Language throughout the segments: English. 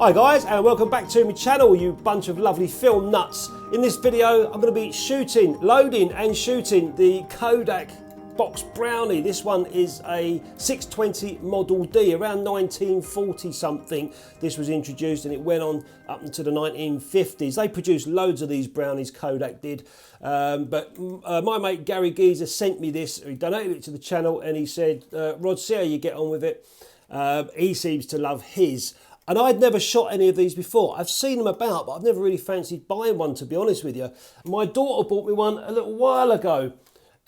Hi guys, and welcome back to my channel, you bunch of lovely film nuts. In this video I'm going to be loading and shooting the Kodak Box Brownie. This one is a 620 Model D, around 1940 something this was introduced, and it went on up into the 1950s. They produced loads of these brownies, Kodak did, but my mate Gary Geezer sent me this. He donated it to the channel and he said, Rod, see how you get on with it. He seems to love his. And I'd never shot any of these before. I've seen them about, but I've never really fancied buying one, to be honest with you. My daughter bought me one a little while ago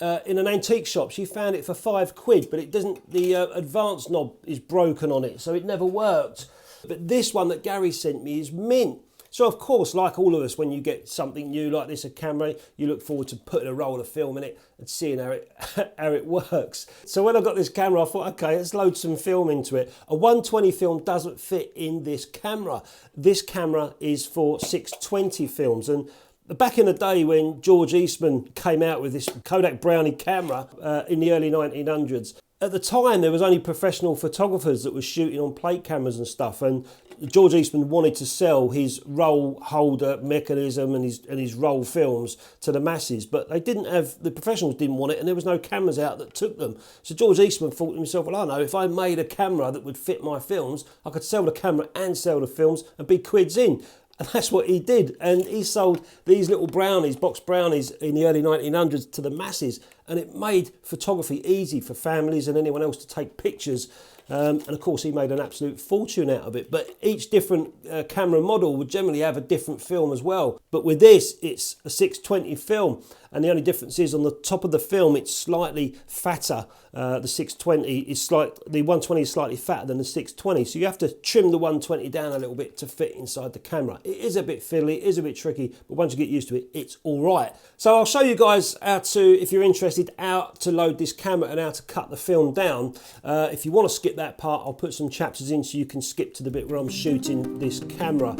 in an antique shop. She found it for £5, but it doesn't. The advance knob is broken on it, so it never worked. But this one that Gary sent me is mint. So of course, like all of us, when you get something new like this, a camera, you look forward to putting a roll of film in it and seeing how it works. So when I got this camera, I thought, okay, let's load some film into it. A 120 film doesn't fit in this camera. This camera is for 620 films. And back in the day when George Eastman came out with this Kodak Brownie camera in the early 1900s, at the time, there was only professional photographers that were shooting on plate cameras and stuff, and George Eastman wanted to sell his roll holder mechanism and his roll films to the masses, but the professionals didn't want it, and there was no cameras out that took them. So George Eastman thought to himself, well, I know, if I made a camera that would fit my films, I could sell the camera and sell the films and be quids in. And that's what he did, and he sold these little brownies, box brownies, in the early 1900s to the masses, and it made photography easy for families and anyone else to take pictures. And of course he made an absolute fortune out of it. But each different camera model would generally have a different film as well. But with this, it's a 620 film, and the only difference is on the top of the film it's slightly fatter. The 620 is the 120 is slightly fatter than the 620, so you have to trim the 120 down a little bit to fit inside the camera. It is a bit fiddly, it is a bit tricky, but once you get used to it, it's all right. So I'll show you guys how to, if you're interested, how to load this camera and how to cut the film down. If you want to skip that part, I'll put some chapters in so you can skip to the bit where I'm shooting this camera.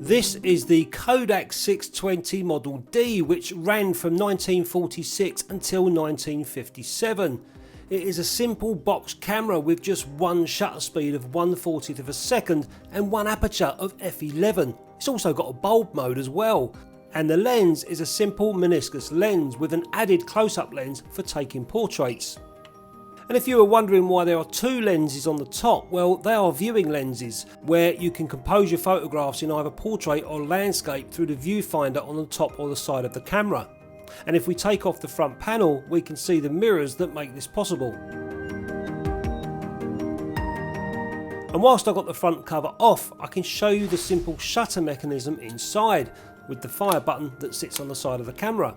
This is the Kodak 620 Model D, which ran from 1946 until 1957. It is a simple box camera with just one shutter speed of 1/40th of a second and one aperture of f11. It's also got a bulb mode as well. And the lens is a simple meniscus lens with an added close-up lens for taking portraits. And if you were wondering why there are two lenses on the top, well, they are viewing lenses where you can compose your photographs in either portrait or landscape through the viewfinder on the top or the side of the camera. And if we take off the front panel, we can see the mirrors that make this possible. And whilst I've got the front cover off, I can show you the simple shutter mechanism inside with the fire button that sits on the side of the camera.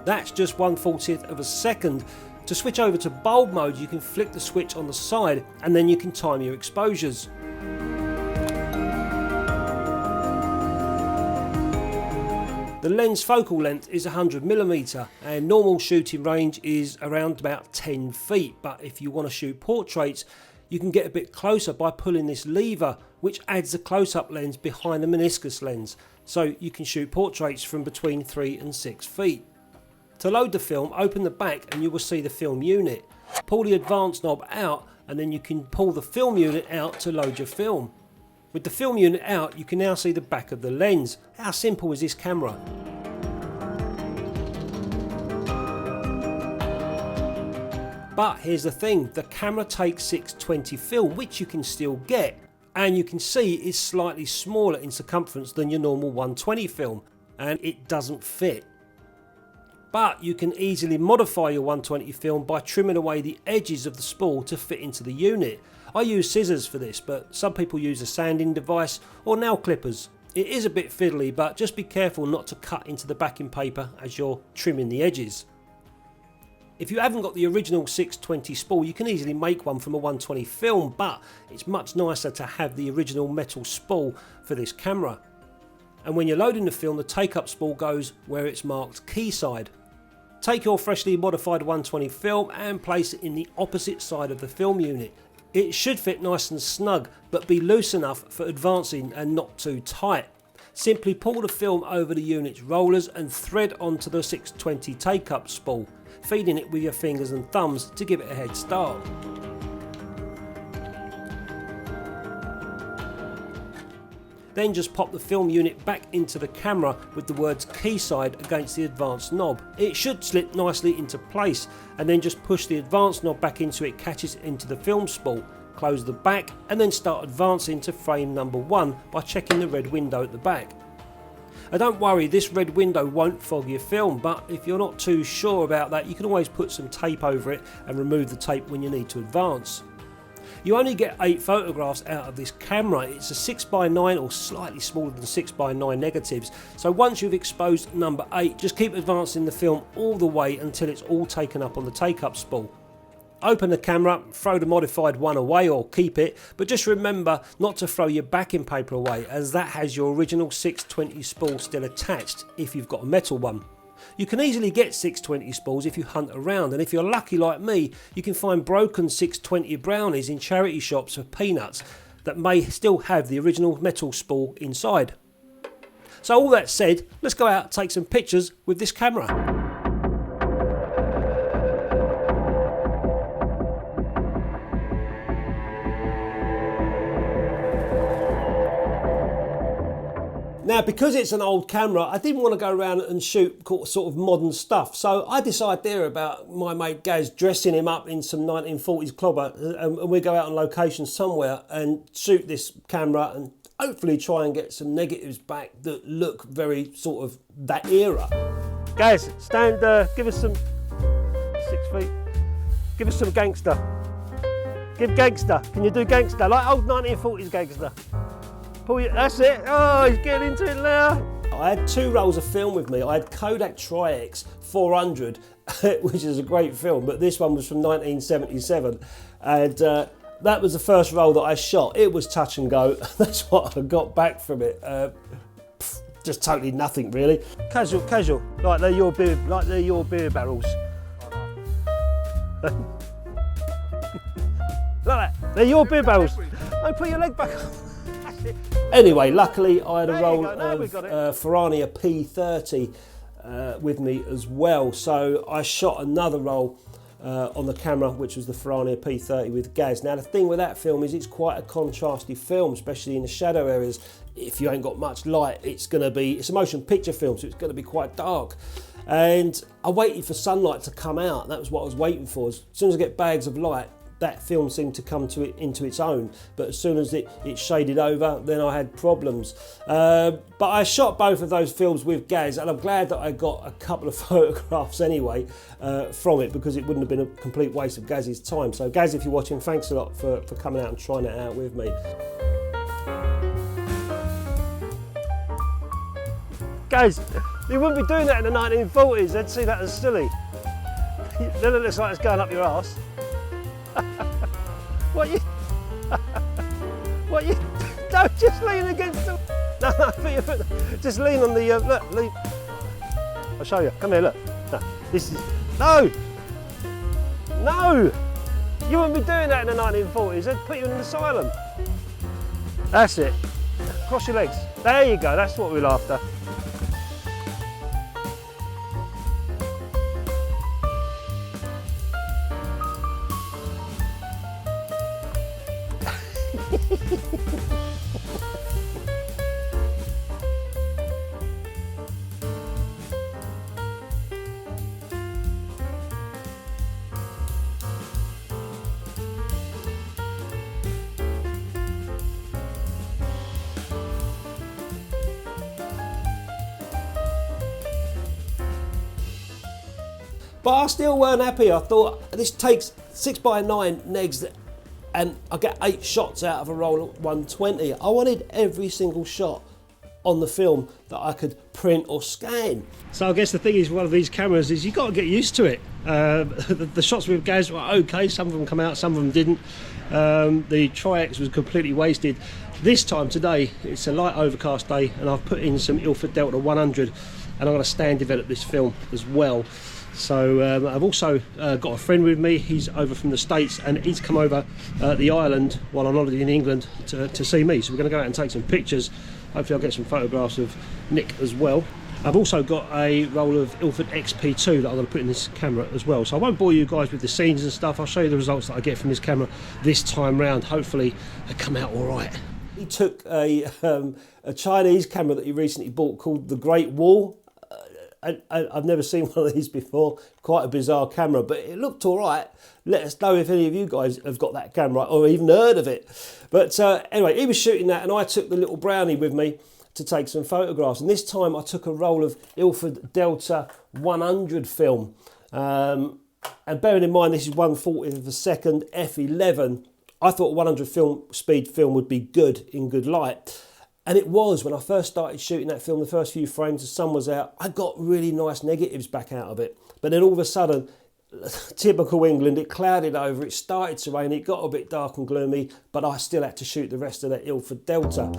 That's just 1/40th of a second. To switch over to bulb mode, you can flick the switch on the side and then you can time your exposures. The lens focal length is 100mm and normal shooting range is around about 10 feet, but if you want to shoot portraits, you can get a bit closer by pulling this lever, which adds a close-up lens behind the meniscus lens, so you can shoot portraits from between 3 and 6 feet. To load the film, open the back and you will see the film unit. Pull the advance knob out and then you can pull the film unit out to load your film. With the film unit out, you can now see the back of the lens. How simple is this camera? But here's the thing, the camera takes 620 film, which you can still get. And you can see it's slightly smaller in circumference than your normal 120 film, and it doesn't fit. But you can easily modify your 120 film by trimming away the edges of the spool to fit into the unit. I use scissors for this, but some people use a sanding device or nail clippers. It is a bit fiddly, but just be careful not to cut into the backing paper as you're trimming the edges. If you haven't got the original 620 spool, you can easily make one from a 120 film, but it's much nicer to have the original metal spool for this camera. And when you're loading the film, the take-up spool goes where it's marked Keyside. Take your freshly modified 120 film and place it in the opposite side of the film unit. It should fit nice and snug, but be loose enough for advancing and not too tight. Simply pull the film over the unit's rollers and thread onto the 620 take-up spool, feeding it with your fingers and thumbs to give it a head start. Then just pop the film unit back into the camera with the words Keyside against the advanced knob. It should slip nicely into place, and then just push the advanced knob back into it, catches it into the film spool. Close the back and then start advancing to frame number 1 by checking the red window at the back. And don't worry, this red window won't fog your film, but if you're not too sure about that, you can always put some tape over it and remove the tape when you need to advance. You only get 8 photographs out of this camera. It's a 6x9 or slightly smaller than 6x9 negatives. So once you've exposed number 8, just keep advancing the film all the way until it's all taken up on the take-up spool. Open the camera, throw the modified one away or keep it, but just remember not to throw your backing paper away, as that has your original 620 spool still attached if you've got a metal one. You can easily get 620 spools if you hunt around, and if you're lucky like me, you can find broken 620 brownies in charity shops for peanuts that may still have the original metal spool inside. So all that said, let's go out and take some pictures with this camera. Now, because it's an old camera, I didn't want to go around and shoot sort of modern stuff. So I decided there about my mate Gaz dressing him up in some 1940s clobber, and we go out on location somewhere and shoot this camera and hopefully try and get some negatives back that look very sort of that era. Gaz, stand, give us some 6 feet. Give us some gangster. Give gangster. Can you do gangster? Like old 1940s gangster. That's it. Oh, he's getting into it now. I had 2 rolls of film with me. I had Kodak Tri-X 400, which is a great film, but this one was from 1977, and that was the first roll that I shot. It was touch and go. That's what I got back from it. Just totally nothing really. Casual, like they're your beer barrels. Like that. They're your beer barrels. Don't put your leg back on. Anyway, luckily I had a roll of Ferrania P30 with me as well, so I shot another roll on the camera, which was the Ferrania P30 with Gaz. Now the thing with that film is it's quite a contrasty film, especially in the shadow areas. If you ain't got much light, it's a motion picture film, so it's going to be quite dark. And I waited for sunlight to come out. That was what I was waiting for. As soon as I get bags of light, that film seemed to come into its own, but as soon as it shaded over, then I had problems. But I shot both of those films with Gaz, and I'm glad that I got a couple of photographs anyway from it, because it wouldn't have been a complete waste of Gaz's time. So Gaz, if you're watching, thanks a lot for coming out and trying it out with me. Gaz, you wouldn't be doing that in the 1940s, they'd see that as silly. Then it looks like it's going up your arse. What you don't just lean against them. No, put your foot, just lean on the look, lean. I'll show you. Come here, look. No, this is no. You wouldn't be doing that in the 1940s. They'd put you in an asylum. That's it. Cross your legs. There you go. That's what we're after. But I still weren't happy. I thought this takes 6x9 negs and I get 8 shots out of a roll of 120. I wanted every single shot on the film that I could print or scan. So I guess the thing is, one of these cameras is you've got to get used to it. The shots with Gaz were okay, some of them come out, some of them didn't. The Tri-X was completely wasted. This time today, it's a light overcast day, and I've put in some Ilford Delta 100, and I'm going to stand develop this film as well. So I've also got a friend with me. He's over from the States, and he's come over the island while I'm already in England to see me. So we're going to go out and take some pictures Hopefully I'll get some photographs of Nick as well. I've also got a roll of Ilford XP2 that I'm going to put in this camera as well. So I won't bore you guys with the scenes and stuff. I'll show you the results that I get from this camera this time round. Hopefully they come out all right. He took a Chinese camera that he recently bought called the Great Wall. I've never seen one of these before. Quite a bizarre camera, but it looked all right. Let us know if any of you guys have got that camera or even heard of it. But anyway, he was shooting that and I took the little Brownie with me to take some photographs. And this time I took a roll of Ilford Delta 100 film. And bearing in mind this is 1/40th of a second, f11, I thought 100 speed film would be good in good light. And it was. When I first started shooting that film, the first few frames, the sun was out, I got really nice negatives back out of it. But then all of a sudden, typical England, it clouded over, it started to rain, it got a bit dark and gloomy, but I still had to shoot the rest of that Ilford Delta.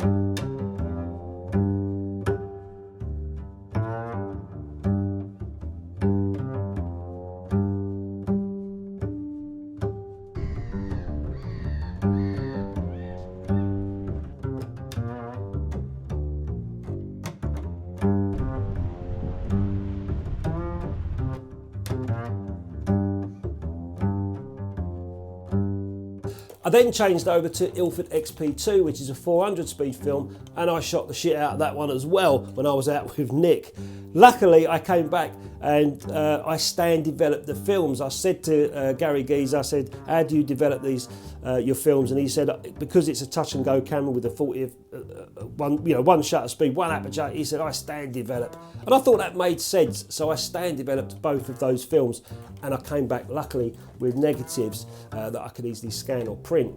I then changed over to Ilford XP2, which is a 400 speed film, and I shot the shit out of that one as well when I was out with Nick. Luckily, I came back and I stand developed the films. I said to Gary Geese, I said, how do you develop these your films? And he said, because it's a touch and go camera with a 40 one shutter speed, one aperture, he said, I stand develop. And I thought that made sense, so I stand developed both of those films, and I came back luckily with negatives that I could easily scan or print.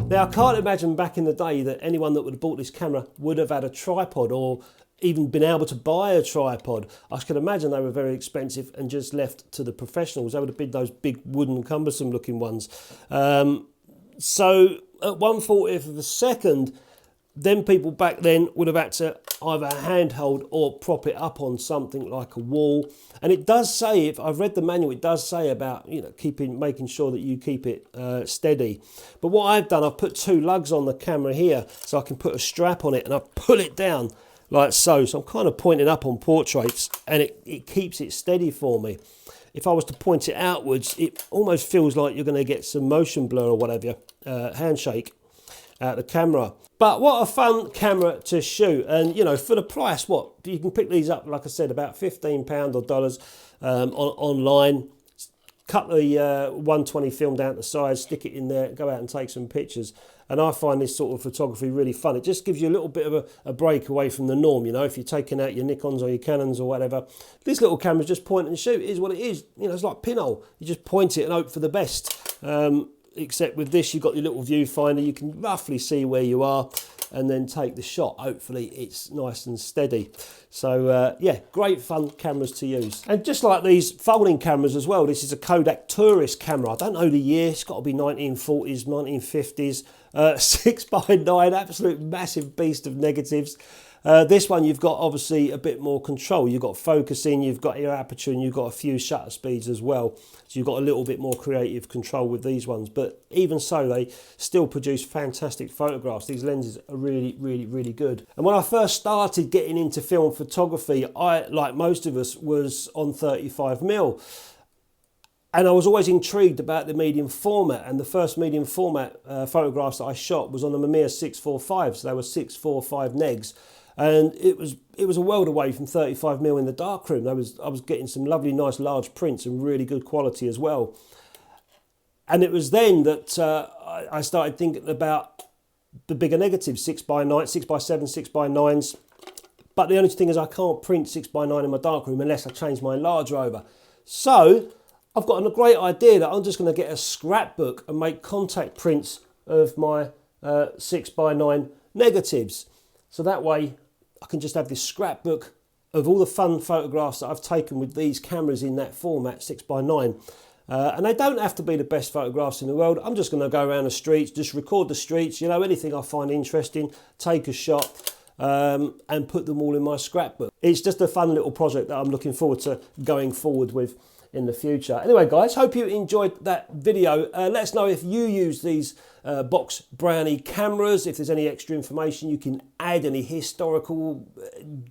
Now I can't imagine back in the day that anyone that would have bought this camera would have had a tripod or even been able to buy a tripod. I can imagine they were very expensive and just left to the professionals. They would have been those big wooden cumbersome looking ones. So at 1/40th of a second, then people back then would have had to either handhold or prop it up on something like a wall. And it does say, if I've read the manual, it does say about, you know, making sure that you keep it steady. But what I've done, I've put two lugs on the camera here so I can put a strap on it and I pull it down like so. So I'm kind of pointing up on portraits and it keeps it steady for me. If I was to point it outwards, it almost feels like you're going to get some motion blur or whatever, handshake out the camera. But what a fun camera to shoot, and you know, for the price, what you can pick these up, like I said, about £15 or dollars online. Cut the 120 film down to size, stick it in there, go out and take some pictures. And I find this sort of photography really fun. It just gives you a little bit of a break away from the norm. You know, if you're taking out your Nikons or your Canons or whatever, this little camera's just point and shoot. It is what it is. You know, it's like pinhole. You just point it and hope for the best. Except with this, you've got your little viewfinder. You can roughly see where you are and then take the shot. Hopefully it's nice and steady. So yeah, great fun cameras to use. And just like these folding cameras as well, this is a Kodak tourist camera. I don't know the year, it's got to be 1940s, 1950s. 6x9, absolute massive beast of negatives. This one you've got obviously a bit more control. You've got focusing, you've got your aperture, and you've got a few shutter speeds as well. So you've got a little bit more creative control with these ones. But even so, they still produce fantastic photographs. These lenses are really, really, really good. And when I first started getting into film photography, I, like most of us, was on 35mm. And I was always intrigued about the medium format, and the first medium format photographs that I shot was on the Mamiya 645, so they were 645 negs. And it was a world away from 35mm in the darkroom. I was getting some lovely, nice, large prints and really good quality as well. And it was then that I started thinking about the bigger negatives, 6x9, 6x7, 6x9s. But the only thing is I can't print 6x9 in my darkroom unless I change my enlarger over. So I've got a great idea that I'm just going to get a scrapbook and make contact prints of my 6x9 negatives. So that way I can just have this scrapbook of all the fun photographs that I've taken with these cameras in that format, 6x9. And they don't have to be the best photographs in the world. I'm just going to go around the streets, just record the streets, you know, anything I find interesting, take a shot and put them all in my scrapbook. It's just a fun little project that I'm looking forward to going forward with in the future. Anyway guys, hope you enjoyed that video. Let us know if you use these Box Brownie cameras, if there's any extra information you can add, any historical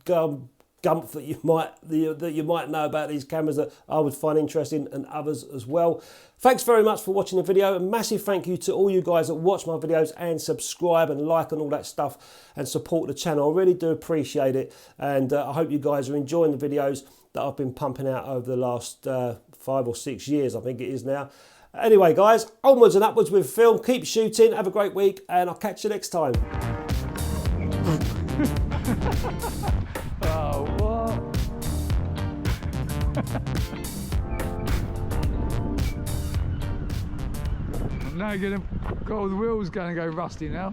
gump that you might know about these cameras that I would find interesting, and others as well. Thanks very much for watching the video. A massive thank you to all you guys that watch my videos and subscribe and like and all that stuff and support the channel. I really do appreciate it, and I hope you guys are enjoying the videos that I've been pumping out over the last 5 or 6 years, I think it is now. Anyway guys, onwards and upwards with film. Keep shooting, have a great week, and I'll catch you next time. Oh, what? Now you're gonna, God, the wheel's gonna go rusty now.